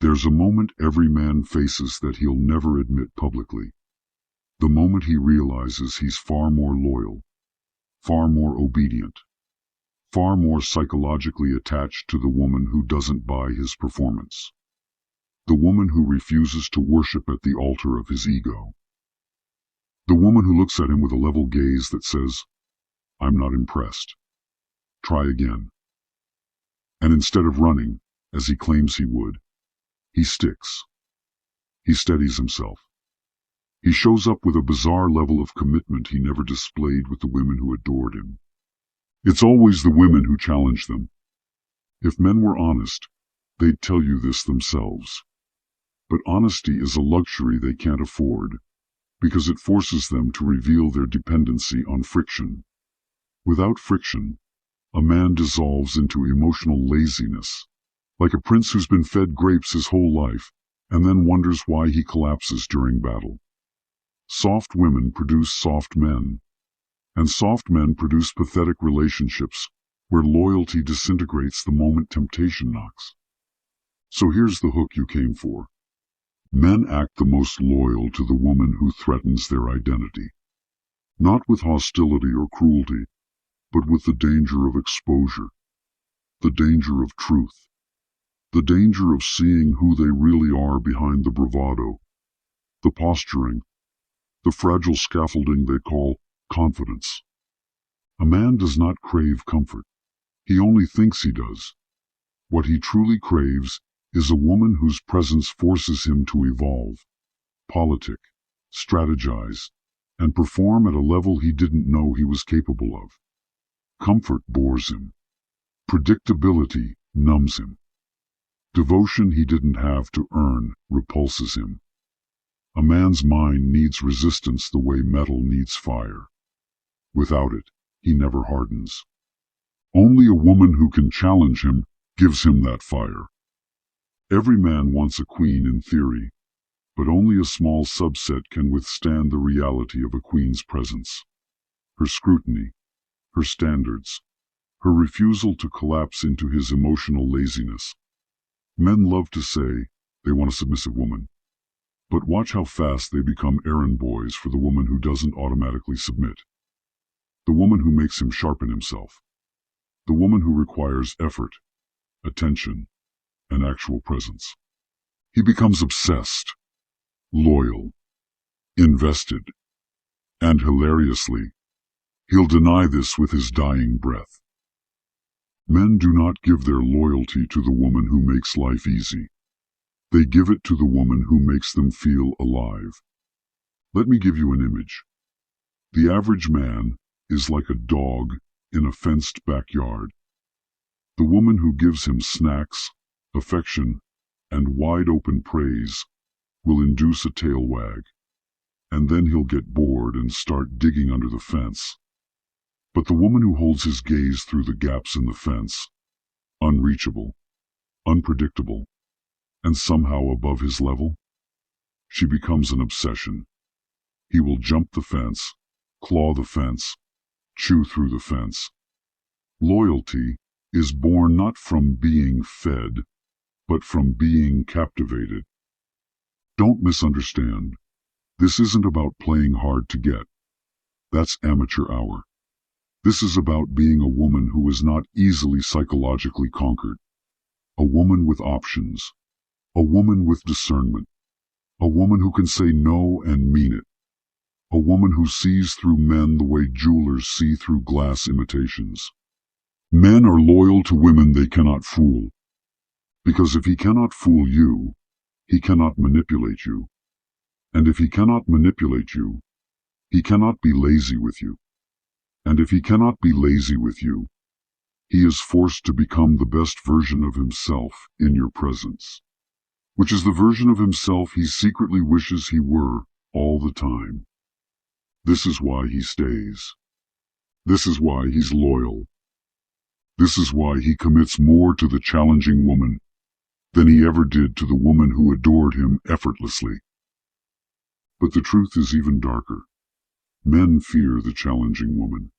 There's a moment every man faces that he'll never admit publicly. The moment he realizes he's far more loyal, far more obedient, far more psychologically attached to the woman who doesn't buy his performance. The woman who refuses to worship at the altar of his ego. The woman who looks at him with a level gaze that says, "I'm not impressed. Try again." And instead of running, as he claims he would, he sticks. He steadies himself. He shows up with a bizarre level of commitment he never displayed with the women who adored him. It's always the women who challenge them. If men were honest, they'd tell you this themselves. But honesty is a luxury they can't afford, because it forces them to reveal their dependency on friction. Without friction, a man dissolves into emotional laziness, like a prince who's been fed grapes his whole life and then wonders why he collapses during battle. Soft women produce soft men, and soft men produce pathetic relationships where loyalty disintegrates the moment temptation knocks. So here's the hook you came for. Men act the most loyal to the woman who threatens their identity, not with hostility or cruelty, but with the danger of exposure, the danger of truth, the danger of seeing who they really are behind the bravado, the posturing, the fragile scaffolding they call confidence. A man does not crave comfort. He only thinks he does. What he truly craves is a woman whose presence forces him to evolve, politic, strategize, and perform at a level he didn't know he was capable of. Comfort bores him. Predictability numbs him. Devotion he didn't have to earn repulses him. A man's mind needs resistance the way metal needs fire. Without it, he never hardens. Only a woman who can challenge him gives him that fire. Every man wants a queen in theory, but only a small subset can withstand the reality of a queen's presence. Her scrutiny, her standards, her refusal to collapse into his emotional laziness. Men love to say they want a submissive woman, but watch how fast they become errand boys for the woman who doesn't automatically submit. The woman who makes him sharpen himself. The woman who requires effort, attention, and actual presence. He becomes obsessed, loyal, invested, and hilariously, he'll deny this with his dying breath. Men do not give their loyalty to the woman who makes life easy. They give it to the woman who makes them feel alive. Let me give you an image. The average man is like a dog in a fenced backyard. The woman who gives him snacks, affection, and wide-open praise will induce a tail wag, and then he'll get bored and start digging under the fence. But the woman who holds his gaze through the gaps in the fence, unreachable, unpredictable, and somehow above his level, she becomes an obsession. He will jump the fence, claw the fence, chew through the fence. Loyalty is born not from being fed, but from being captivated. Don't misunderstand. This isn't about playing hard to get. That's amateur hour. This is about being a woman who is not easily psychologically conquered. A woman with options. A woman with discernment. A woman who can say no and mean it. A woman who sees through men the way jewelers see through glass imitations. Men are loyal to women they cannot fool. Because if he cannot fool you, he cannot manipulate you. And if he cannot manipulate you, he cannot be lazy with you. And if he cannot be lazy with you, he is forced to become the best version of himself in your presence, which is the version of himself he secretly wishes he were all the time. This is why he stays. This is why he's loyal. This is why he commits more to the challenging woman than he ever did to the woman who adored him effortlessly. But the truth is even darker. Men fear the challenging woman.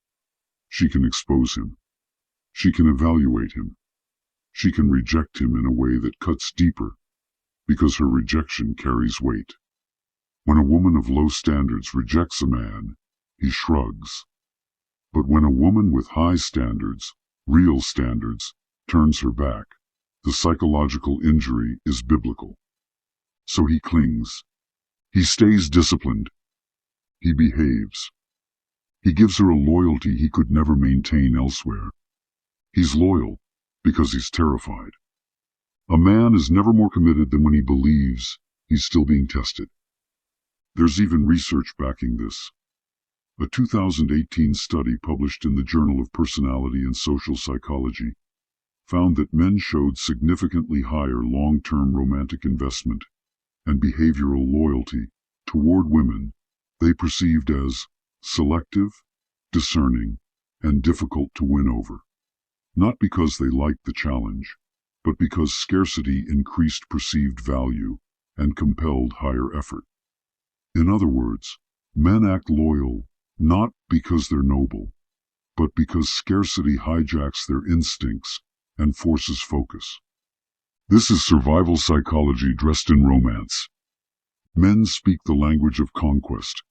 She can expose him. She can evaluate him. She can reject him in a way that cuts deeper, because her rejection carries weight. When a woman of low standards rejects a man, he shrugs. But when a woman with high standards, real standards, turns her back, the psychological injury is biblical. So he clings. He stays disciplined. He behaves. He gives her a loyalty he could never maintain elsewhere. He's loyal because he's terrified. A man is never more committed than when he believes he's still being tested. There's even research backing this. A 2018 study published in the Journal of Personality and Social Psychology found that men showed significantly higher long-term romantic investment and behavioral loyalty toward women they perceived as selective, discerning, and difficult to win over. Not because they liked the challenge, but because scarcity increased perceived value and compelled higher effort. In other words, men act loyal not because they're noble, but because scarcity hijacks their instincts and forces focus. This is survival psychology dressed in romance. Men speak the language of conquest,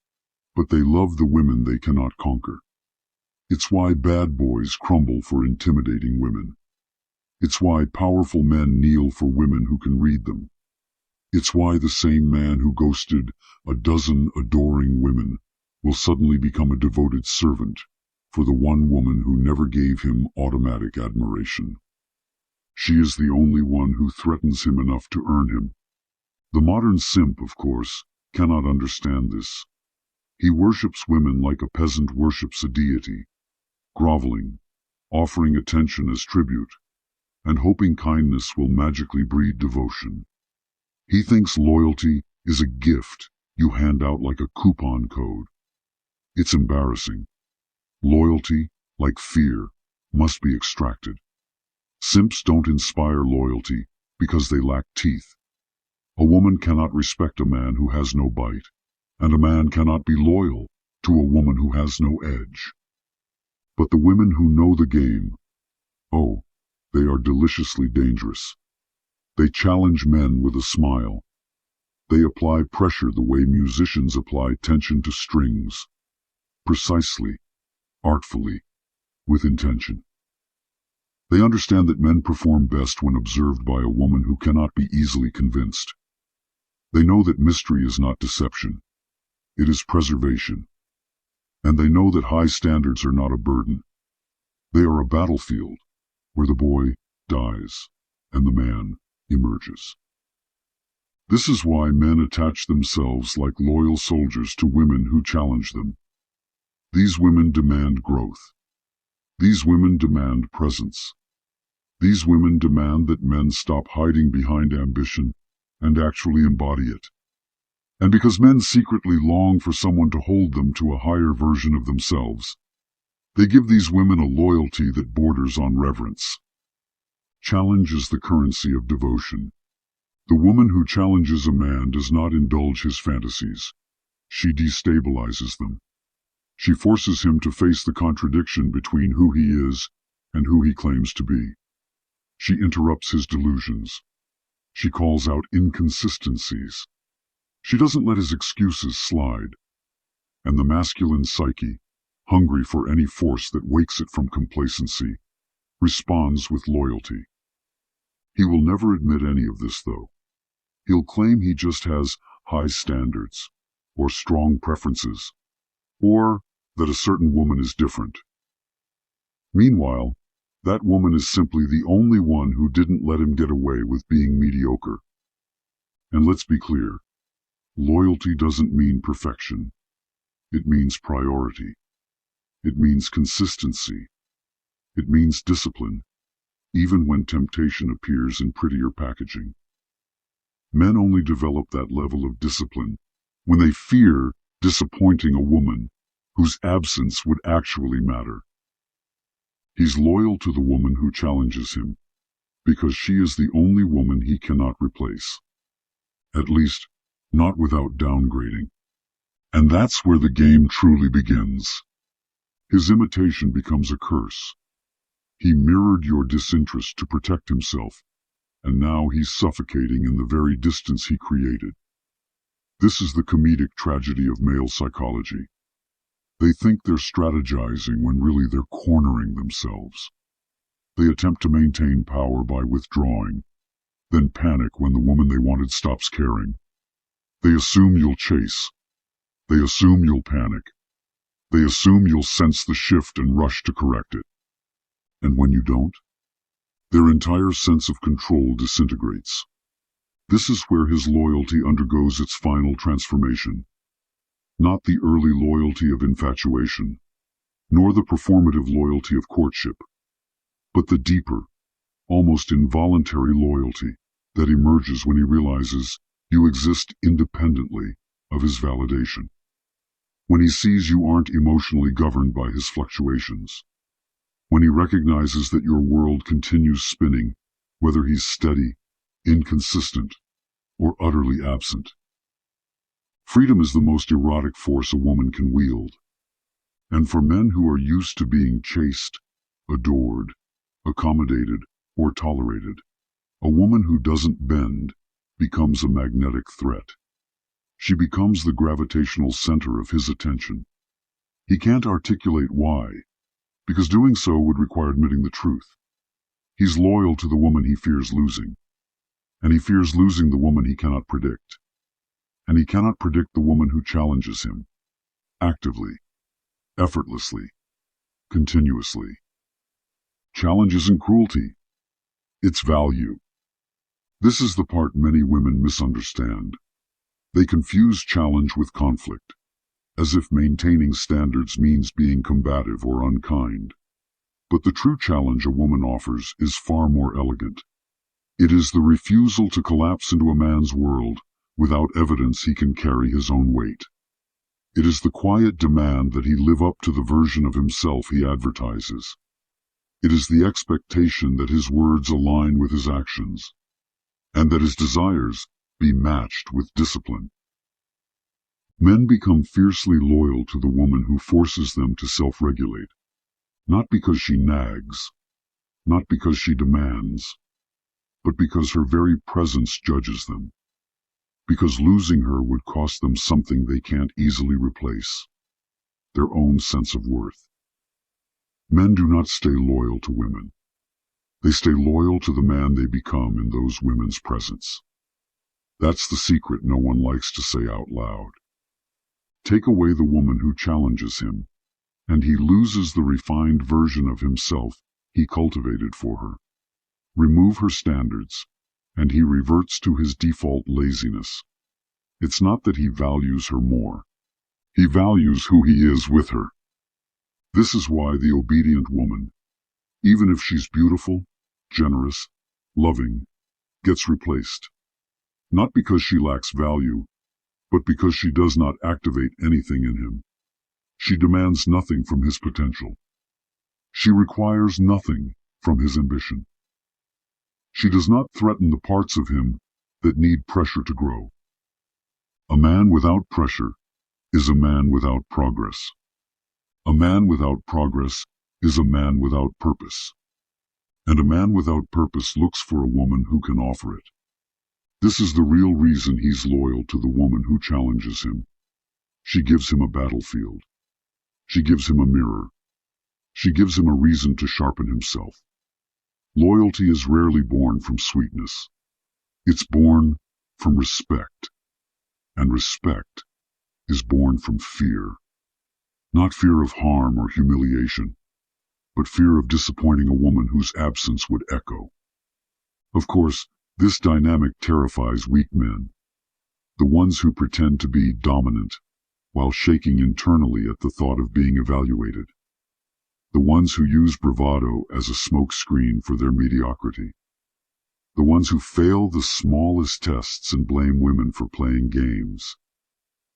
but they love the women they cannot conquer. It's why bad boys crumble for intimidating women. It's why powerful men kneel for women who can read them. It's why the same man who ghosted a dozen adoring women will suddenly become a devoted servant for the one woman who never gave him automatic admiration. She is the only one who threatens him enough to earn him. The modern simp, of course, cannot understand this. He worships women like a peasant worships a deity, groveling, offering attention as tribute, and hoping kindness will magically breed devotion. He thinks loyalty is a gift you hand out like a coupon code. It's embarrassing. Loyalty, like fear, must be extracted. Simps don't inspire loyalty because they lack teeth. A woman cannot respect a man who has no bite, and a man cannot be loyal to a woman who has no edge. But the women who know the game, oh, they are deliciously dangerous. They challenge men with a smile. They apply pressure the way musicians apply tension to strings. Precisely, artfully, with intention. They understand that men perform best when observed by a woman who cannot be easily convinced. They know that mystery is not deception. It is preservation. And they know that high standards are not a burden. They are a battlefield where the boy dies and the man emerges. This is why men attach themselves like loyal soldiers to women who challenge them. These women demand growth. These women demand presence. These women demand that men stop hiding behind ambition and actually embody it. And because men secretly long for someone to hold them to a higher version of themselves, they give these women a loyalty that borders on reverence. Challenge is the currency of devotion. The woman who challenges a man does not indulge his fantasies. She destabilizes them. She forces him to face the contradiction between who he is and who he claims to be. She interrupts his delusions. She calls out inconsistencies. She doesn't let his excuses slide. And the masculine psyche, hungry for any force that wakes it from complacency, responds with loyalty. He will never admit any of this, though. He'll claim he just has high standards, or strong preferences, or that a certain woman is different. Meanwhile, that woman is simply the only one who didn't let him get away with being mediocre. And let's be clear, loyalty doesn't mean perfection. It means priority. It means consistency. It means discipline, even when temptation appears in prettier packaging. Men only develop that level of discipline when they fear disappointing a woman whose absence would actually matter. He's loyal to the woman who challenges him because she is the only woman he cannot replace. At least, not without downgrading. And that's where the game truly begins. His imitation becomes a curse. He mirrored your disinterest to protect himself, and now he's suffocating in the very distance he created. This is the comedic tragedy of male psychology. They think they're strategizing when really they're cornering themselves. They attempt to maintain power by withdrawing, then panic when the woman they wanted stops caring. They assume you'll chase. They assume you'll panic. They assume you'll sense the shift and rush to correct it. And when you don't, their entire sense of control disintegrates. This is where his loyalty undergoes its final transformation. Not the early loyalty of infatuation, nor the performative loyalty of courtship, but the deeper, almost involuntary loyalty that emerges when he realizes you exist independently of his validation. When he sees you aren't emotionally governed by his fluctuations. When he recognizes that your world continues spinning, whether he's steady, inconsistent, or utterly absent. Freedom is the most erotic force a woman can wield. And for men who are used to being chased, adored, accommodated, or tolerated, a woman who doesn't bend becomes a magnetic threat. She becomes the gravitational center of his attention. He can't articulate why, because doing so would require admitting the truth. He's loyal to the woman he fears losing, and he fears losing the woman he cannot predict. And he cannot predict the woman who challenges him, actively, effortlessly, continuously. Challenge isn't cruelty, it's value. This is the part many women misunderstand. They confuse challenge with conflict, as if maintaining standards means being combative or unkind. But the true challenge a woman offers is far more elegant. It is the refusal to collapse into a man's world without evidence he can carry his own weight. It is the quiet demand that he live up to the version of himself he advertises. It is the expectation that his words align with his actions, and that his desires be matched with discipline. Men become fiercely loyal to the woman who forces them to self-regulate, not because she nags, not because she demands, but because her very presence judges them, because losing her would cost them something they can't easily replace, their own sense of worth. Men do not stay loyal to women. They stay loyal to the man they become in those women's presence. That's the secret no one likes to say out loud. Take away the woman who challenges him, and he loses the refined version of himself he cultivated for her. Remove her standards, and he reverts to his default laziness. It's not that he values her more. He values who he is with her. This is why the obedient woman, even if she's beautiful, generous, loving, gets replaced. Not because she lacks value, but because she does not activate anything in him. She demands nothing from his potential. She requires nothing from his ambition. She does not threaten the parts of him that need pressure to grow. A man without pressure is a man without progress. A man without progress is a man without purpose. And a man without purpose looks for a woman who can offer it. This is the real reason he's loyal to the woman who challenges him. She gives him a battlefield. She gives him a mirror. She gives him a reason to sharpen himself. Loyalty is rarely born from sweetness. It's born from respect. And respect is born from fear. Not fear of harm or humiliation, but fear of disappointing a woman whose absence would echo. Of course, this dynamic terrifies weak men, the ones who pretend to be dominant while shaking internally at the thought of being evaluated, the ones who use bravado as a smokescreen for their mediocrity, the ones who fail the smallest tests and blame women for playing games.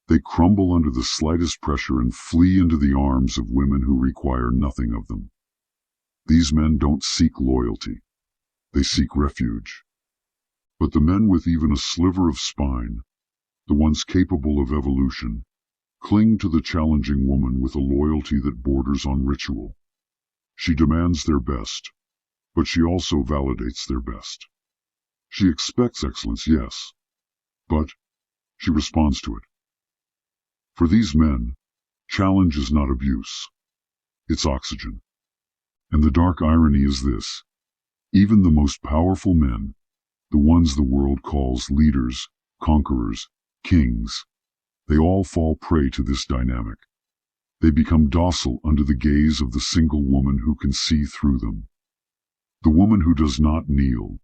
They crumble under the slightest pressure and flee into the arms of women who require nothing of them. These men don't seek loyalty. They seek refuge. But the men with even a sliver of spine, the ones capable of evolution, cling to the challenging woman with a loyalty that borders on ritual. She demands their best, but she also validates their best. She expects excellence, yes, but she responds to it. For these men, challenge is not abuse. It's oxygen. And the dark irony is this. Even the most powerful men, the ones the world calls leaders, conquerors, kings, they all fall prey to this dynamic. They become docile under the gaze of the single woman who can see through them. The woman who does not kneel.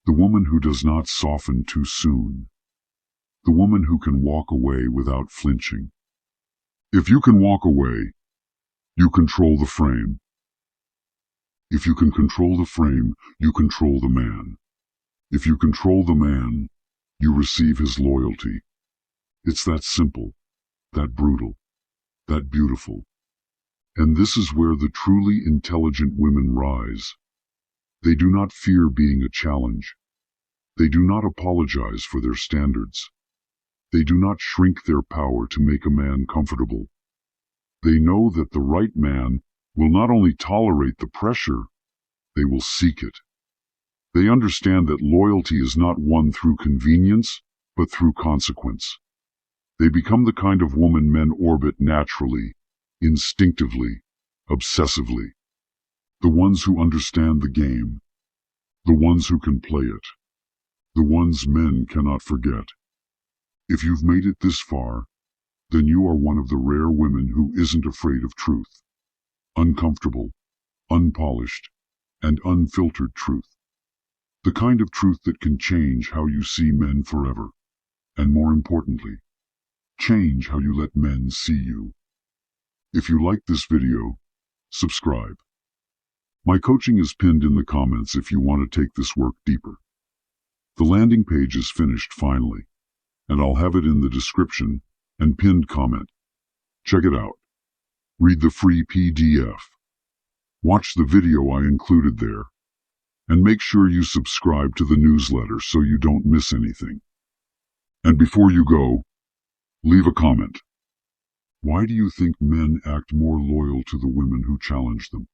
The woman who does not soften too soon. The woman who can walk away without flinching. If you can walk away, you control the frame. If you can control the frame, you control the man. If you control the man, you receive his loyalty. It's that simple, that brutal, that beautiful. And this is where the truly intelligent women rise. They do not fear being a challenge. They do not apologize for their standards. They do not shrink their power to make a man comfortable. They know that the right man will not only tolerate the pressure, they will seek it. They understand that loyalty is not won through convenience, but through consequence. They become the kind of woman men orbit naturally, instinctively, obsessively. The ones who understand the game. The ones who can play it. The ones men cannot forget. If you've made it this far, then you are one of the rare women who isn't afraid of truth. Uncomfortable, unpolished, and unfiltered truth. The kind of truth that can change how you see men forever. And more importantly, change how you let men see you. If you like this video, subscribe. My coaching is pinned in the comments if you want to take this work deeper. The landing page is finished finally, and I'll have it in the description and pinned comment. Check it out. Read the free PDF. Watch the video I included there. And make sure you subscribe to the newsletter so you don't miss anything. And before you go, leave a comment. Why do you think men act more loyal to the women who challenge them?